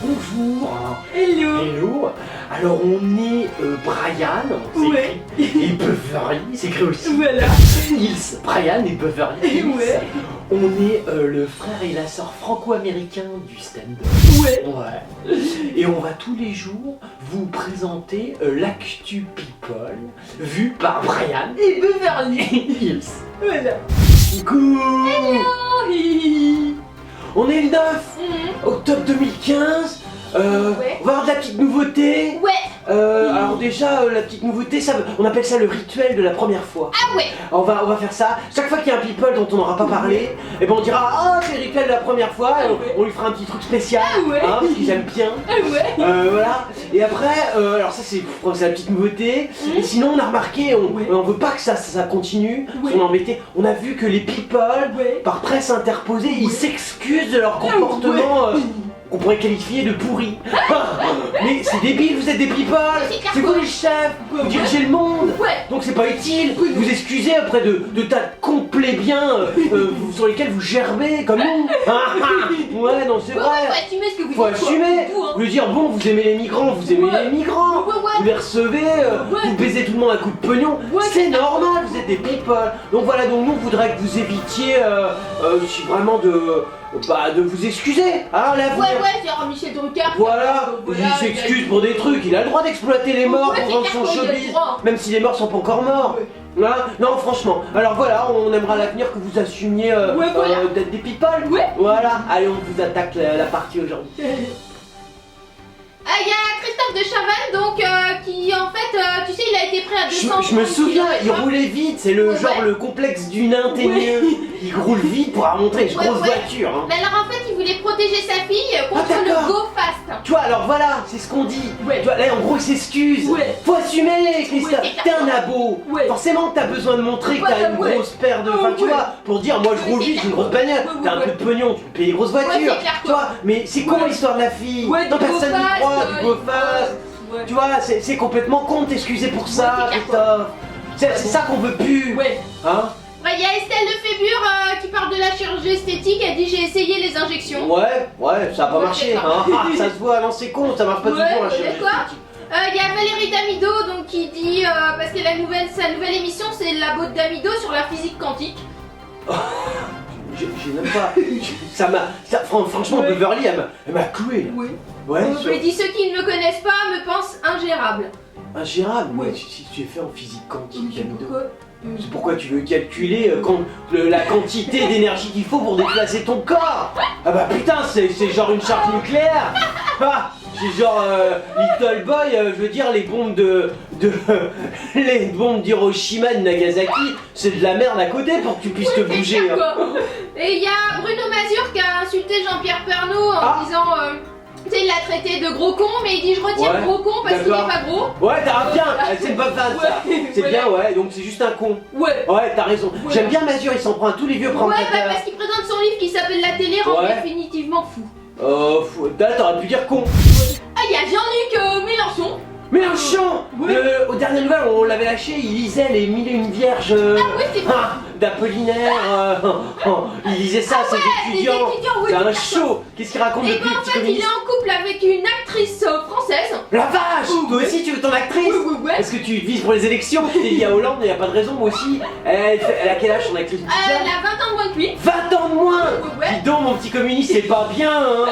Bonjour. Hello. Hello. Alors on est Brian, c'est Ouais. écrit, et Beverly, c'est écrit aussi. Voilà. Nils, Brian et Beverly Hills. Ouais. On est le frère et la sœur franco-américain du stand-up. Ouais. Ouais. Et on va tous les jours vous présenter l'actu people vu par Brian Et Beverly. Hills. Voilà. Coucou. Oh, hi. On est le 9 Mhm. octobre 2015. Ouais. On va avoir de la petite nouveauté. Ouais. Alors déjà, la petite nouveauté, ça, on appelle ça le rituel de la première fois. Ah ouais. On va faire ça. Chaque fois qu'il y a un people dont on n'aura pas parlé, et ben on dira ah c'est le rituel de la première fois. Et on lui fera un petit truc spécial, Ah ouais. hein, parce qu'ils aiment bien. Ah ouais. Voilà. Et après, alors ça c'est la petite nouveauté. Et sinon on a remarqué, on veut pas que ça continue. Ouais. On a vu que les people, Ouais. par presse interposée, ils s'excusent de leur comportement. Qu'on pourrait qualifier de pourri. Mais c'est débile, vous êtes des people, c'est vous les chefs, vous dirigez le monde. Ouais. Donc c'est pas utile, vous excusez après de tas de complets bien sur lesquels vous gerbez comme nous. Ouais, non, c'est Ouais, vrai. faut assumer ce que vous Faut dites, quoi. assumer. Tout, hein. Vous lui dire bon, vous aimez les migrants, vous aimez Ouais. les migrants. Ouais, ouais. Vous les recevez, Ouais. vous baisez tout le monde à coups de pognon. Ouais, C'est normal, vous êtes des people. Donc voilà, donc nous on voudrait que vous évitiez si vraiment de vous excuser. Hein, là, vous Ouais, c'est Michel Drucker. voilà, il s'excuse pour des trucs, il a le droit d'exploiter les morts Ouais, pour vendre c'est son clair, il a le showbiz, droit. même si les morts sont pas encore morts. Hein non, franchement. Alors voilà, on aimerait à l'avenir que vous assumiez voilà. d'être des people. Ouais. Voilà, allez, on vous attaque la partie aujourd'hui. Il y a Christophe de Chavannes, donc, qui en fait, tu sais, il a été pris à 200. Je me souviens, il roulait vite, c'est le genre le complexe du nain teigneux. Il roule vite pour montrer une grosse voiture. Hein. Mais alors en fait, il voulait protéger sa fille contre le d'accord. go fast. Tu vois, alors voilà, c'est ce qu'on dit. Ouais. Tu vois, là, en gros, il s'excuse. Ouais. Faut assumer, Christophe. Ouais, c'est T'es un clair. abo. Ouais. Forcément que t'as besoin de montrer que t'as une grosse paire de. Enfin, tu Ouais. vois, pour dire, moi je roule Ouais, vite, c'est j'ai une grosse clair. bagnole. Ouais, T'as un ouais. peu de pognon, tu peux payer des grosses voitures. c'est clair, Tu vois, mais c'est con l'histoire de la fille. Ouais, non, du personne n'y go croit, fast, du go fast. Ouais. Tu vois, c'est complètement con de t'excuser pour ça, c'est clair, Christophe. C'est ça qu'on veut plus. Ouais. Hein? Il y a Estelle Lefébure qui parle de la chirurgie esthétique. Elle dit j'ai essayé les injections. Ouais, ça a pas Ouais, marché. c'est Hein. Ça se voit, non, c'est con, ça marche pas Ouais, toujours la chirurgie d'accord. esthétique. Il y a Valérie Damido donc qui dit parce que sa nouvelle émission c'est la botte d'Amido sur la physique quantique. J'ai même pas. Franchement, Ouais. Beverly, elle m'a cloué là. Oui. Ouais, Elle dit ceux qui ne me connaissent pas me pensent ingérable. ingérable. Ouais. Ouais, si tu es fait en physique quantique, Oui, Damido. pourquoi C'est pourquoi tu veux calculer la quantité d'énergie qu'il faut pour déplacer ton corps. Ah bah putain, c'est genre une charte nucléaire. Ah, c'est genre Little Boy, je veux dire les bombes les bombes d'Hiroshima et de Nagasaki, c'est de la merde à côté pour que tu puisses te bouger. C'est Hein. clair, quoi. Et il y a Bruno Mazur qui a insulté Jean-Pierre Pernaut en Ah. disant tu sais, il l'a traité de gros con, mais il dit je retire Ouais. gros con parce qu'il est D'accord. pas gros. Ouais, t'as bien, c'est une bonne phase ça. Ouais, C'est voilà. bien, ouais, donc c'est juste un con. Ouais. Ouais, t'as raison. Ouais. J'aime bien Mazur, il s'en prend à tous les vieux Ouais, présentateurs. parce qu'il présente son livre qui s'appelle La télé rend Ouais. définitivement fou. Là, t'aurais pu dire con. Ah, il y a Jean-Luc Mélenchon. Mélenchon Ouais. Aux dernières nouvelles, on l'avait lâché, il lisait les Mille et une Vierges Oui, c'est vrai. d'Apollinaire. Il lisait ça à ses Les étudiants. étudiants, oui. C'est un c'est ça. show. Qu'est-ce qu'il raconte Et depuis ben le en petit fait, il est communiste en couple avec une actrice française. La vache Toi Ouais. aussi, tu veux ton actrice Ouais. Est-ce que tu vises pour les élections? Il y a Hollande, il n'y a pas de raison, moi aussi. Elle a quel âge son actrice? Elle a 20 ans de moins que lui. 20 ans de moins. Ouais. Dis donc, mon petit communiste, c'est pas bien, hein.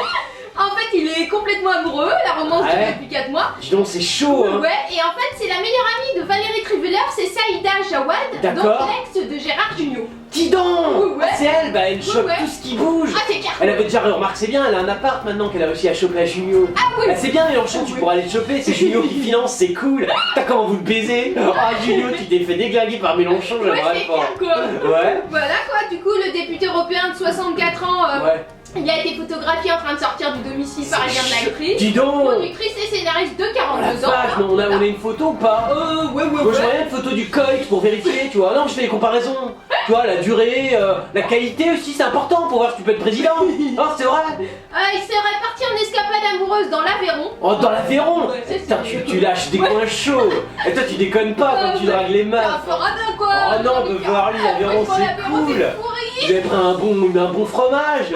En fait, il est complètement amoureux. La romance Ouais. dure depuis 4 mois. Dis donc, c'est chaud, hein. Ouais, et en fait, c'est la meilleure amie de Valérie Trierweiler, c'est Saïda Jawad, donc D'accord. l'ex de Gérard Jugnot. Dis donc. Ouais. C'est elle, bah elle chope Ouais. tout ce qui bouge. Ah, c'est clair. Elle avait déjà remarqué, c'est bien, elle a un appart maintenant qu'elle a réussi à choper à Junio. Ah oui. Bah, c'est bien Mélenchon, tu Oui. pourras aller le choper, c'est Junio qui finance, c'est cool. T'as comment vous le baiser? Ah Junio, tu t'es fait déglinguer par Mélenchon, Ouais, j'aimerais c'est pas. clair, quoi. Ouais, Voilà quoi, du coup, le député européen de 64 ans, ouais. il a été photographié en train de sortir du domicile parisien de l'actrice. Dis donc. Productrice et scénariste de Oh la 42 ans. vache, mais on a une photo ou pas? Ouais, Moi je vois une photo du coit pour vérifier, tu vois. Non, je fais les comparaisons. Tu vois, la durée, la qualité aussi, c'est important pour voir si tu peux être président. Oh, c'est vrai. Il serait parti en escapade amoureuse dans l'Aveyron. Oh, dans l'Aveyron. Ouais, c'est Putain, sûr. tu lâches des coins chauds. Et toi, tu déconnes pas quand tu dragues les C'est un meufs. paradin quoi. Oh non, Beverly, l'Aveyron, c'est cool. C'est pourri. Vous avez pris un bon fromage.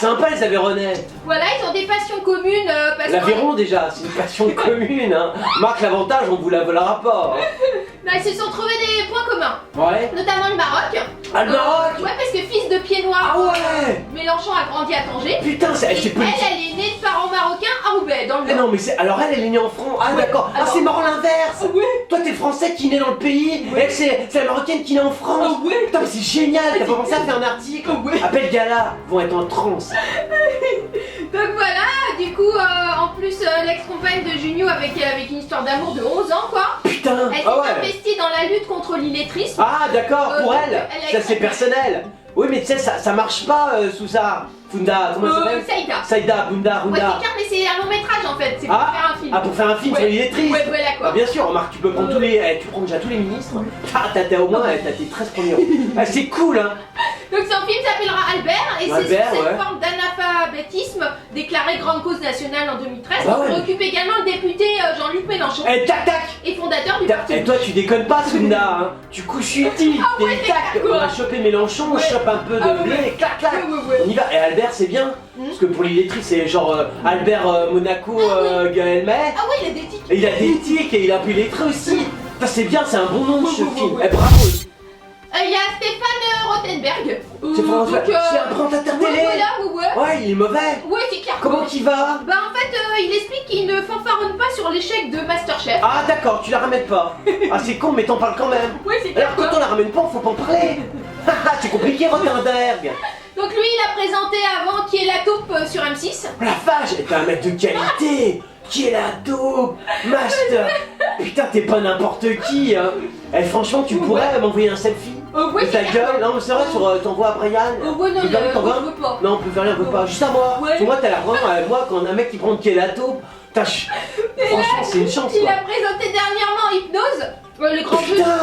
Sympa les Aveyronnettes. Voilà, ils ont des passions communes parce L'Aveyron déjà, c'est une passion commune. Hein. Marc, l'avantage, on vous la volera pas. Hein. Bah, ils se sont trouvés des points communs. Ouais. Notamment le Maroc. Ah, le Maroc. Ouais, parce que fils de pied noir. Ah ouais. Mélenchon a grandi à Tanger. Putain, c'est Et politique. elle est née de parents marocains à Roubaix, dans le Ah Nord. non mais c'est... Alors elle est née en France. Ah Ouais. d'accord. Ah Alors- c'est marrant l'inverse. Ouais. Toi t'es le français qui naît dans le pays. Ouais. Elle c'est la marocaine qui naît en France. Ah ouais. Putain mais c'est génial. T'as pas pensé à faire un article. Ouais. Appelle Gala. Vont être en transe. Donc voilà, du coup, en plus, l'ex-compagne de Junio avec une histoire d'amour de 11 ans, quoi. Putain. Elle s'est Ah ouais. investie dans la lutte contre l'illettrisme. Ah d'accord, pour donc, elle. elle a Ça c'est écrit- personnel. Oui mais tu sais ça marche pas sous ça. Funda, comment ça s'appelle? Saïda. Saïda, Bunda, Ouais, Runda. c'est clair, mais c'est un long métrage en fait, c'est pour Ah. faire un film. Ah pour faire un film Ouais. sur l'illettrisme. Ouais, voilà Ah quoi. bien sûr, remarque, tu peux prendre tous les... tu prends déjà tous les ministres. Ah, t'as au moins t'as tes 13 premiers rôles. Ah, c'est cool hein. Donc son film s'appellera Albert et c'est Albert, sur cette ouais. forme d'analphabétisme déclaré grande cause nationale en 2013. Ah bah qui ouais. occupe également le député Jean-Luc Mélenchon Eh tac tac. et fondateur du parti. Et toi tu déconnes pas Sunda hein. Tu couches utile. Ah ouais, c'est tac, clair, on quoi. va choper Mélenchon, on Ouais. chope un peu de Ah ouais. blé, clac clac. Ouais. On y va. Et Albert c'est bien. Parce que pour l'illettrisme c'est genre Albert Monaco Gaël May. Ah ouais, il a des tics. Et il a des tics et il a un peu illettré aussi. Putain, c'est bien, c'est un bon nom ce Ouais. film. Eh bravo. Il y a Stéphane Rothenberg. C'est François. donc, C'est un présentateur ouais, télé. voilà, ouais. Ouais, il est mauvais. Ouais, c'est clair. Comment qu'il va? Bah en fait, il explique qu'il ne fanfaronne pas sur l'échec de Masterchef. Ah d'accord, tu la ramènes pas. Ah c'est con mais t'en parles quand même. Ouais, c'est clair. Alors quand on la ramène pas, faut pas en parler. C'est compliqué Rothenberg. Donc lui, il a présenté avant Qui est la taupe sur M6. Oh la vache, t'es un mec de qualité. Qui est la taupe? Master. Putain, t'es pas n'importe qui hein. Eh franchement, tu pourrais m'envoyer un selfie Ouais, de ta c'est gueule. Non mais c'est vrai, t'envoies à Brian. Ouais, non, Tu veux pas, t'en vas je veux pas. Non, on peut faire rien, on peut pas. Juste à moi. Ouais. Pour moi, t'as l'air vraiment. Moi, quand un mec qui prend qui est la taupe, franchement, c'est une chance Il quoi. a présenté dernièrement Hypnose, le grand jeu. Putain.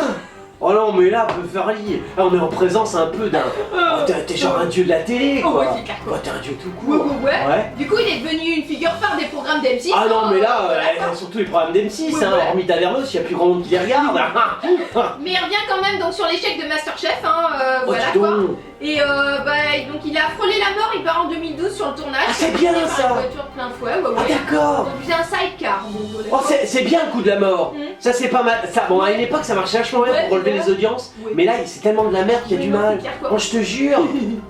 Oh non, mais là, on peut faire lier. Là, on est en présence un peu d'un. Oh, t'es genre un dieu de la télé Oh, quoi. ouais, c'est clair, quoi. Oh, t'es un dieu tout Ouais, court. ouais. Du coup, il est devenu une figure phare des programmes d'M6. Ah non, mais là, voilà, quoi. surtout les programmes d'M6, Ouais, hein, ouais. hormis Tavernos, il y a plus grand monde qui les regarde. Mais il revient quand même donc sur l'échec de Masterchef, hein, Oh, voilà dis quoi. donc. Et donc il a frôlé la mort, il part en 2012 sur le tournage. Ah, c'est bien, Il a ça. une voiture plein de fois, ouais, Ah, ouais. d'accord. Donc il faisait un sidecar. Donc, voilà. Oh, c'est bien le coup de la mort. Mhm. Ça, c'est pas mal. Ça, bon, à une époque, ça marchait vachement bien Ouais, pour relever c'est les vrai. audiences. Ouais. Mais là, c'est tellement de la merde qu'il y a Oui, du non, mal. c'est clair, quoi. Oh, je te jure.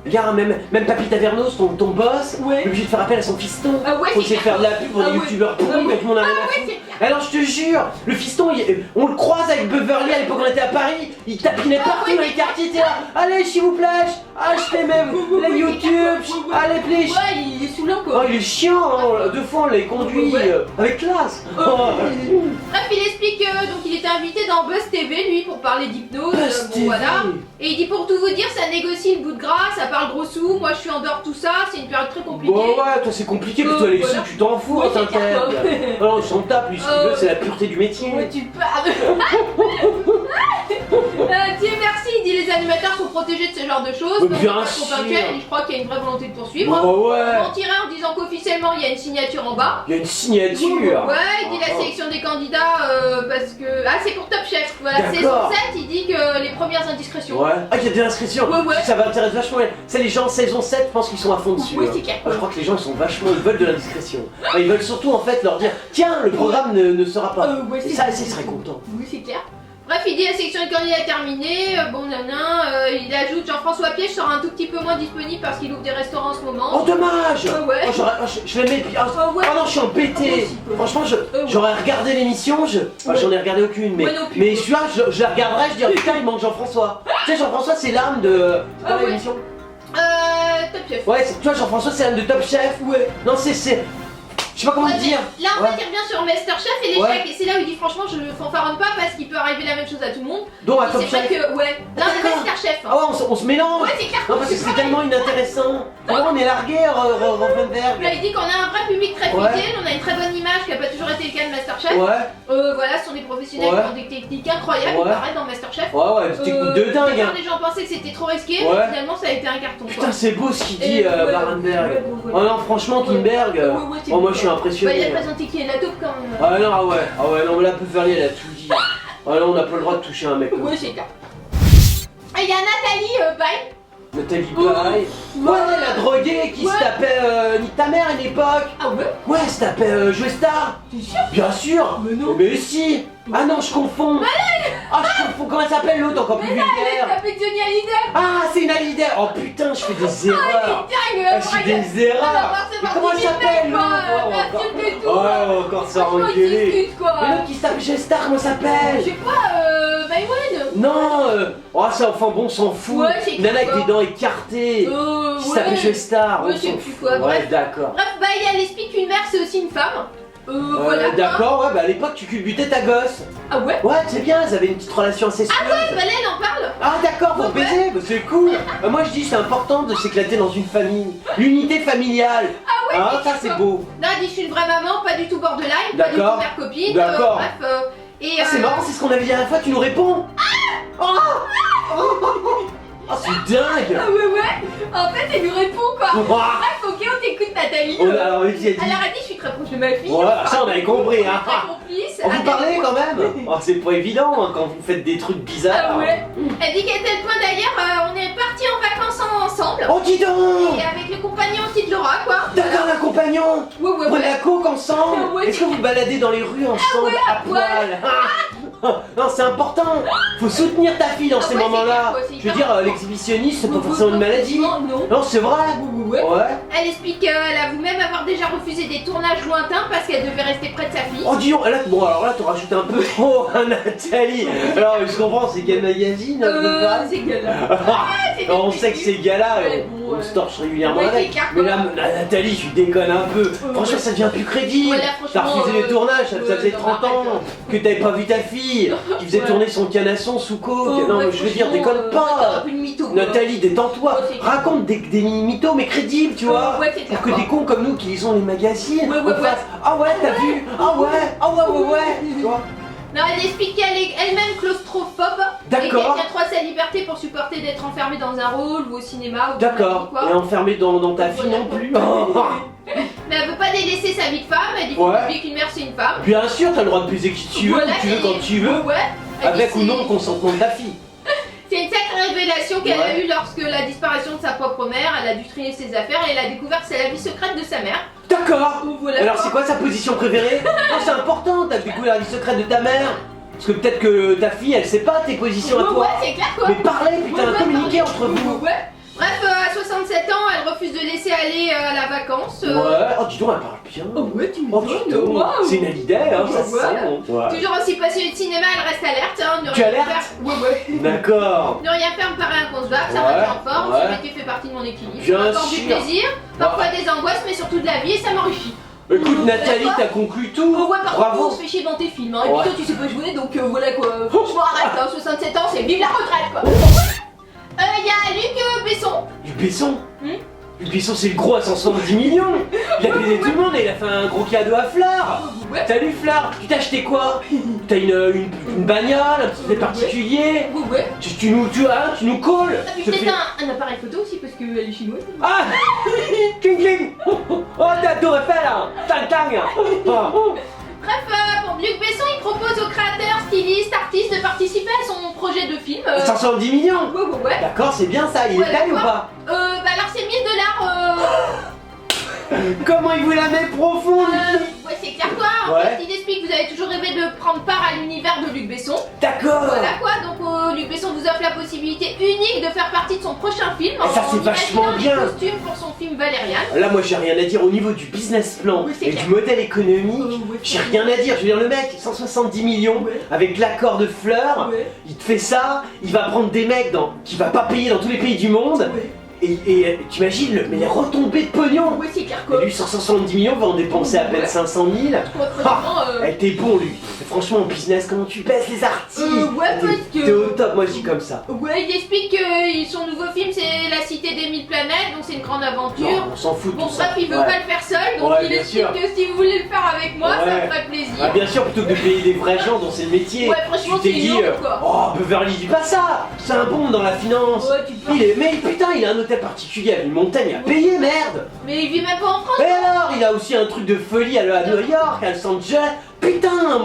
Regarde, même Papy Tavernos, ton boss, Ouais. il est obligé de faire appel à son fiston. Ah ouais, Faut c'est essayer de faire de la pub pour Ah des ouais. youtubeurs pourris, Ah ouais. mais tout le monde a rien à Ouais, foutre. c'est clair. Alors je te jure, le fiston, on le croise avec Beverly à l'époque où on était à Paris, il tapinait Ah partout ouais, dans les quartiers, t'es là, allez s'il vous plaît, achetez même la ouais, YouTube, ouais, ouais. allez please. Ouais, il est saoulant Oh quoi. il est chiant, hein. 2 fois on l'a conduit Ouais. avec classe. Oh. Oh. Bref, il explique que donc il était invité dans Buzz TV lui pour parler d'hypnose. Buzz Bon, TV. voilà. Et il dit pour tout vous dire, ça négocie le bout de gras, ça parle gros sous. Moi je suis en dehors de tout ça, c'est une période très compliquée. Bon ouais, toi c'est compliqué, puis toi les Voilà. sous tu t'en fous, Ouais, hein, c'est clair, t'intègres. quoi. Oh non, il s'en tape, lui ce qu'il veut c'est la pureté du métier. Ouais, tu parles. Dieu merci, il dit les animateurs sont protégés de ce genre de choses. Mais donc bien ils sont sûr. ponctuels, et je crois qu'il y a une vraie volonté de poursuivre. Bon ouais, On mentirait en disant qu'officiellement il y a une signature en bas. il y a une signature. Ouais, il dit la Ah. sélection des candidats parce que. Ah, c'est pour Top Chef. Voilà, D'accord. saison 7, il dit que les premières indiscrétions. Ouais. Ah, il y a des inscriptions. Ouais, ouais. Ça va intéresser vachement. C'est les gens saison 7, je pense qu'ils sont à fond dessus. Ouais, hein. c'est clair. Ah, je crois que les gens ils sont vachement, ils veulent de l'indiscrétion. Enfin, ils veulent surtout en fait leur dire tiens, le programme ne sera pas. Ouais, Et c'est ça, ils seraient contents. Oui, c'est clair. Bref, il dit la sélection des candidats est terminée. Bon, il ajoute Jean-François Piège sera un tout petit peu moins disponible parce qu'il ouvre des restaurants en ce moment. Oh, dommage. Ouais. Oh, je l'aimais puis. Oh, Ouais. oh non, je suis embêté. Moi aussi, quoi. Franchement, Ouais. j'aurais regardé l'émission. J'en ai regardé aucune, mais Moi non plus, mais quoi. celui-là, je la regarderais. Je dirais putain, il manque Jean-François. Tu sais, Jean-François, c'est l'âme de. C'est quoi Ah ouais. l'émission? Top Chef. Ouais, tu vois, Jean-François, c'est l'âme de Top Chef. Ouais. Non, c'est. Je sais pas comment Ouais, te dire. Là, en Ouais. fait, il revient sur Masterchef et l'échec. Ouais. Et c'est là où il dit franchement, je fanfaronne pas parce qu'il peut arriver la même chose à tout le monde. Donc à Et Top c'est vrai Chef. que, ouais. Là, on est D'accord. Masterchef. Ah ouais, on se mélange. Ouais, c'est clair. Non, parce que c'est tellement inintéressant. Vraiment, on est largué, Là, Rothenberg. il dit qu'on a un vrai public très Ouais. fidèle, on a une très bonne image qui n'a pas toujours été le cas de Masterchef. Ouais, Voilà, ce sont des professionnels Ouais. qui ont des techniques incroyables, Ouais. il paraît, dans Masterchef. ouais, technique de dingue. Au départ, Hein. les gens pensaient que c'était trop risqué, Ouais. mais finalement ça a été un carton. Putain, Quoi. c'est beau ce qu'il dit, Et ouais, Barenberg. ouais, bon, Oh voilà. non, franchement, Ouais. Kimberg. Ouais, c'est Oh, moi bon, je suis quoi. impressionné. Bah, il a présenté qui est la taupe quand même. Ah non, non, mais là, Peuverly, elle a tout dit. Ah non, on n'a pas le droit de toucher un mec. comme Ouais, ça. c'est clair. Et il y a Nathalie Baye. Nathalie Baye. Ouais, la droguée qui se tapait Nique ta mère à une époque. Ah ouais? Ouais, elle se tapait Joestar. T'es sûr? Bien sûr. Mais non. Mais si. Ah non, je confonds. Ah, je confonds. Comment elle s'appelle l'autre encore plus Elle vulgaire? s'appelle Johnny Hallyday. Ah, c'est une Hallyday. Oh putain, je fais des erreurs. Ah, je fais des erreurs. Mais comment elle s'appelle l'autre? Ouais, encore ça engueulé. Mais l'autre qui se tape Joestar, comment ça Je s'appelle? sais pas, Maïwen. Non, oh ça enfin bon, on s'en fout. Ouais, c'est Nana avec quoi? des dents écartées. Qui s'appelle Joestar. Ouais, on je sais s'en plus fout. quoi, Ouais, bref. d'accord. Bref, bah elle explique qu'une mère c'est aussi une femme. Voilà. D'accord, ouais, bah à l'époque tu culbutais ta gosse. Ah ouais? Ouais, c'est bien, ils avaient une petite relation incestueuse. Ah ouais, bah là elle en parle. Ah d'accord, pour Ouais. baiser, bah, c'est cool. Bah, moi je dis c'est important de s'éclater dans une famille. L'unité familiale. Ah ouais, Ah, ça c'est beau. Non, elle dit je suis une vraie maman, pas du tout borderline, pas du tout D'accord. mère copine. D'accord. Bref, et Ah, c'est marrant, c'est ce qu'on avait dit la dernière fois, tu nous réponds. Oh, c'est dingue. Ah ouais, en fait elle nous répond quoi. Ouah. Bref, ok, on t'écoute Nathalie. Alors, vas-y, elle dit. Alors elle dit je suis très proche de ma fille. Ouais, ça on avait compris, hein. Très complice. On vous Ah, parlez quand même. Oh, c'est pas évident hein, quand vous faites des trucs bizarres. Ah ouais. Elle dit qu'à tel point d'ailleurs, on est partis en vacances ensemble. Oh, dis donc. Et avec le compagnon aussi de Laura, quoi. D'accord, un compagnon. Ouais, ouais, Prenez ouais. la coke ensemble. Ouais, Est-ce que vous baladez dans les rues ensemble ouais, à poil? Non, c'est important. Faut soutenir ta fille dans Ah ces ouais, c'est moments-là. clair, ouais, c'est Je veux hyper dire, important. l'exhibitionniste, c'est pas Ouais, forcément une maladie. Non, non. Non, c'est vrai. Ouais. Ouais. Elle explique qu'elle avoue même avoir déjà refusé des tournages lointains parce qu'elle devait rester près de sa fille. Oh, dis donc, là, bon, alors là, t'en rajoutes un peu trop, hein, Nathalie. Alors, je comprends, c'est quel magazine C'est gala. On sait que ces gars-là, Ouais, bon, on se torche régulièrement ouais, avec. c'est clair, Mais quoi. là, Nathalie, tu déconnes un peu. Franchement, ça devient plus crédible. Ouais, là, T'as franchement, refusé les tournages, ça ouais, faisait non, 30 ans arrête, que t'avais pas vu ta fille qui faisait Ouais. tourner son canasson sous coke. Non, mais je veux dire, déconne Un pas. peu de mytho. quoi. Nathalie, détends-toi. Ouais, c'est clair. Raconte des mythos, mais crédibles, tu vois. Ouais, c'est clair, Pour que quoi. des cons comme nous qui lisons les magazines, Ouais, on ouais, fasse ah ouais, t'as vu. Ah ouais, ah ouais, ouais, ouais. Tu vois. Non, elle explique qu'elle est elle-même claustrophobe. D'accord. Et qu'elle tient trop à sa liberté pour supporter d'être enfermée dans un rôle ou au cinéma ou D'accord. quoi. Et enfermé dans ta fille Voilà. non plus. Mais elle veut pas délaisser sa vie de femme, elle dit Ouais. qu'une mère c'est une femme. Bien sûr, t'as le droit de baiser qui tu veux, Voilà, où tu veux, elle quand est- tu veux, Ouais. Elle avec dit ou non c'est- le consentement de ta fille. C'est une sacrée révélation qu'elle a Ouais. eue lorsque la disparition de sa propre mère, elle a dû trier ses affaires et elle a découvert que c'est la vie secrète de sa mère. D'accord. Voilà. Alors c'est quoi sa position préférée? Non, c'est important, t'as découvert la vie secrète de ta mère. Parce que peut-être que ta fille, elle sait pas tes positions à Ouais, toi. ouais, c'est clair quoi. Mais parlez, putain, Ouais, communiquez parlez. entre vous. Ouais. Bref, à 67 ans, elle refuse de laisser aller à la vacance. Ouais, oh dis donc, elle parle bien. ouais, tu Oh putain, c'est une Hallyday, hein, ça se Ouais. sent. Ouais. Toujours aussi passionnée de cinéma, elle reste alerte. Hein, ne Tu rien alertes faire- Ouais, ouais. D'accord. Ne rien faire me paraît inconcevable, ça Ouais, m'a mis en forme, ouais. ce métier fait partie de mon équilibre. Bien Ça m'apporte du sûr. plaisir, parfois des angoisses, mais surtout de la vie et ça m'enrichit. Écoute Nathalie, D'accord. t'as conclu tout. Oh ouais, par Bravo. contre, on se fait chier dans tes films, hein. Et Ouais. puis toi, tu sais pas jouer, donc voilà quoi. Franchement, arrête, hein, 67 ans, c'est vive la retraite quoi. Y a Luc Besson. Du Besson. Hmm. Du Besson, c'est le gros à 170 millions. Il a baisé tout le monde et il a fait un gros cadeau à Fleur. Ouais. Salut Fleur, tu t'as acheté quoi? T'as une bagnole, un petit truc particulier? Ouais. Tu nous calls? Ah, puis Je te peut-être fais- un appareil photo aussi parce qu'elle est chinoise. Ah Cling cling. Oh t'as tout refait là. Tang tang. Ah. Bref, bon, Luc Besson il propose aux créateurs, stylistes, artistes de participer à son projet de film. 170 millions. Ouais. D'accord, c'est bien ça, il Ouais, est taille ou d'accord. pas? Bah alors c'est 1000 $. Comment il vous la met profonde? Ouais, c'est clair quoi. En Ouais. fait, il explique que vous avez toujours rêvé de prendre part à l'univers de Luc Besson. D'accord. Voilà quoi, donc Luc Besson vous offre la possibilité unique de faire partie de son prochain film. Et ça, c'est vachement imaginant bien. les costumes pour son film Valériane. Là, moi, j'ai rien à dire au niveau du business plan Oui, c'est et clair. du modèle économique. Ouais, J'ai rien à dire. Je veux dire, le mec, 170 millions Ouais. avec l'accord de Fleur, Ouais. il te fait ça. Il va prendre des mecs qui va pas payer dans tous les pays du monde. Et t'imagines, mais les retombées de pognon. Ouais, c'est clair quoi. Et lui, 170 millions, va en dépenser à peine Ouais. 500 000. Ouais, franchement, Eh, t'es bon, lui. Franchement, en business, comment tu baisses les artistes? ouais, parce T'es au que. top, moi, je dis comme ça. Ouais, il explique que son nouveau film c'est La Cité des 1000 planètes, donc c'est une grande aventure. Non, on s'en fout de Bon, tout ça. bref, il veut Ouais. pas le faire seul, donc Ouais, il bien explique sûr. que si vous voulez le faire avec moi, ça Ouais. me ferait plaisir. Ah, bien sûr, plutôt que de payer des vrais gens dont c'est le métier. Ouais, franchement, tu t'es c'est dit, énorme, quoi. oh, Beverly, dis pas ça. C'est un bon dans la finance. Ouais, tu peux. Mais putain, il a un hôtel particulier avec une montagne à payer, merde. Mais il vit même pas en France. Et alors, il a aussi un truc de folie à New York, à Los Angeles. Putain,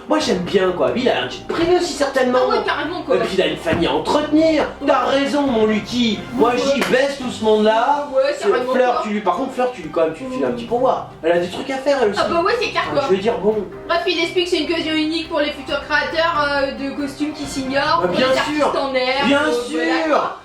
moi j'aime bien quoi. Lui, il a un jet privé aussi certainement. Ah ouais, carrément quoi. Et puis il a une famille à entretenir. T'as raison, mon Lucky. Moi j'y baisse tout ce monde-là. Ouais, carrément. Fleur, quoi. par contre, Fleur, tu lui files un petit pourboire. Elle a des trucs à faire elle aussi. Ah bah ouais, c'est clair quoi. Je veux dire, bon. Bref, il explique que c'est une occasion unique pour les futurs créateurs de costumes qui s'ignorent, Bah, pour bien les sûr. artistes en herbe. Bien voilà, sûr. quoi.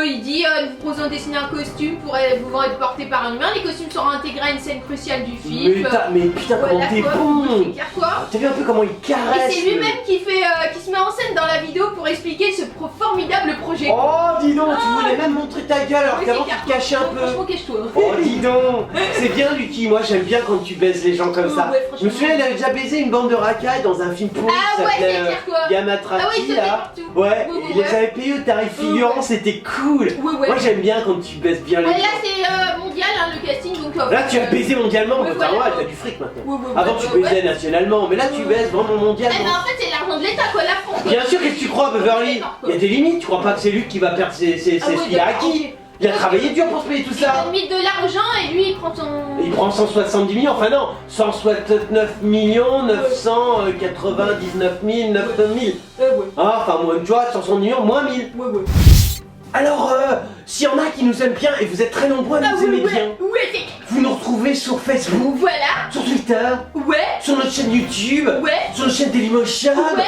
Il dit nous proposons de dessiner un costume pour pouvant être porté par un humain. Les costumes seront intégrés à une scène cruciale du film. Mais putain, comment Voilà, t'es quoi. bon. C'est clair quoi. T'as vu un peu comment il Et caresse. c'est lui-même qui se met en scène dans la vidéo pour expliquer ce formidable projet. Oh, dis donc, tu voulais même montrer ta gueule alors Oui, qu'avant c'est tu clair, te cachais un quoi. peu. Franchement, cache-toi. Oh, dis donc, c'est bien Lucky, moi j'aime bien quand tu baises les gens comme ça. Ouais, Je me souviens, il avait déjà baisé une bande de racailles dans un film pourri Ah qui ouais, s'appelait c'est clair quoi. Yamatrati Ah ouais, il se met là. partout. Ouais, Ouais, il ouais, les avait payés au tarif figurant, c'était cool. Ouais. Moi j'aime bien quand tu baises bien les Là, gens. c'est mondial hein, le casting donc. Là tu as baisé mondialement, ouais, contrairement voilà. à t'as du fric maintenant. Ouais, Avant tu baisais nationalement, mais là tu baises vraiment Eh ben mondialement. en fait, c'est l'argent de l'État quoi, la France. quoi. Bien sûr, qu'est-ce que tu crois, Beverly? Il y a des limites, tu crois pas que c'est lui qui va perdre Ah ouais, ce qu'il a d'accord, acquis? ok. Il a travaillé dur pour se payer tout Il ça. donne 1000 de l'argent et lui il prend son. Il prend 170 millions, enfin non, 169 millions 999 000, 900 000. Ouais. Ah, enfin, moins, tu vois, 160 millions, moins 1000. Ouais. Alors, s'il y en a qui nous aiment bien, et vous êtes très nombreux à nous aimer bien, Ouais, c'est. vous nous retrouvez sur Facebook, Voilà. sur Twitter, Ouais. sur notre chaîne YouTube, Ouais. sur notre chaîne Dailymotion, Ouais.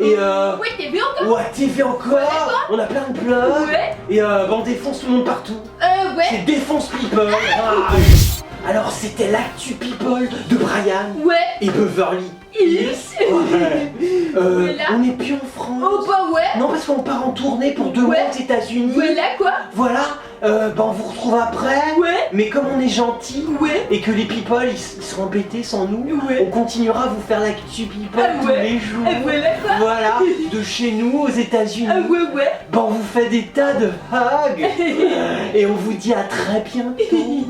et Ouais, t'es bien encore. ouais, TV encore, on a plein de blogs, Ouais. et on défonce tout le monde partout. Ouais. C'est Défonce People. Ah. Alors, c'était l'actu People de Brian Ouais. et Beverly. Yes. Ouais. Voilà. On n'est plus en France. Oh bah ouais. Non, parce qu'on part en tournée pour 2 mois Ouais. aux États-Unis. Voilà quoi. Voilà, on vous retrouve après. Ouais. Mais comme on est gentil Ouais. et que les people ils seront embêtés sans nous, Ouais. on continuera à vous faire l'actu people Ah tous ouais. les jours. Voilà quoi. Voilà, de chez nous aux États-Unis. Ouais. On vous fait des tas de hugs et on vous dit à très bientôt.